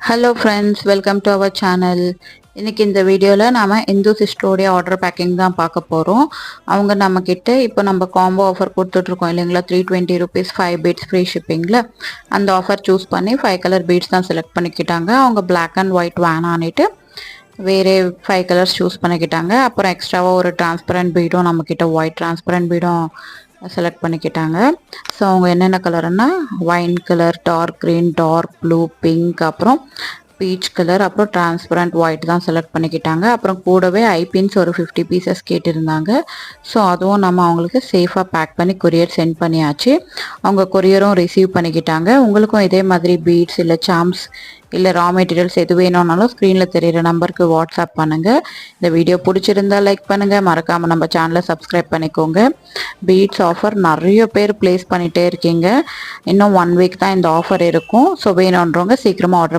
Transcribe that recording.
Hello friends, welcome to our channel. இன்றைக்கி இந்த வீடியோவில் நாம் இந்து சிஸ்டோடைய ஆர்டர் பேக்கிங் தான் பார்க்க போகிறோம். அவங்க நம்மக்கிட்ட இப்போ நம்ம காம்போ ஆஃபர் கொடுத்துட்ருக்கோம் இல்லைங்களா, 320 rupees 5 பீட்ஸ் ஃப்ரீ ஷிப்பிங்கில். அந்த ஆஃபர் சூஸ் பண்ணி 5 கலர் பீட்ஸ் தான் செலக்ட் பண்ணிக்கிட்டாங்க. அவங்க பிளாக் அண்ட் ஒயிட் வேணான்னுட்டு வேறு 5 கலர்ஸ் சூஸ் பண்ணிக்கிட்டாங்க. அப்புறம் எக்ஸ்ட்ராவாக ஒரு டிரான்ஸ்பரண்ட் பீடும் நம்மக்கிட்ட ஒயிட் டிரான்ஸ்பரண்ட் பீடும் செலக்ட் பண்ணிக்கிட்டாங்க. ஸோ அவங்க என்னென்ன கலர்னா wine colour, dark green, dark blue, pink, அப்புறம் பீச் கலர், அப்புறம் டிரான்ஸ்பரண்ட் ஒயிட் தான் செலக்ட் பண்ணிக்கிட்டாங்க. அப்புறம் கூடவே ஐபின்ஸ் ஒரு 50 பீசஸ் கேட்டிருந்தாங்க. ஸோ அதுவும் நம்ம அவங்களுக்கு சேஃபாக பேக் பண்ணி கொரியர் சென்ட் பண்ணியாச்சு. அவங்க கொரியரும் ரிசீவ் பண்ணிக்கிட்டாங்க. உங்களுக்கும் இதே மாதிரி பீட்ஸ் இல்லை சாம்ஸ் இல்லை ரா மெட்டீரியல்ஸ் எது வேணும்னாலும் ஸ்க்ரீனில் தெரியிற நம்பருக்கு வாட்ஸ்அப் பண்ணுங்கள். இந்த வீடியோ பிடிச்சிருந்தா லைக் பண்ணுங்கள், மறக்காமல் நம்ம சேனலை சப்ஸ்கிரைப் பண்ணிக்கோங்க. பீட்ஸ் ஆஃபர் நிறைய பேர் ப்ளேஸ் பண்ணிகிட்டே இருக்கீங்க. இன்னும் 1 வீக் தான் இந்த ஆஃபர் இருக்கும். ஸோ வேணுன்றவங்க சீக்கிரமாக ஆர்டர்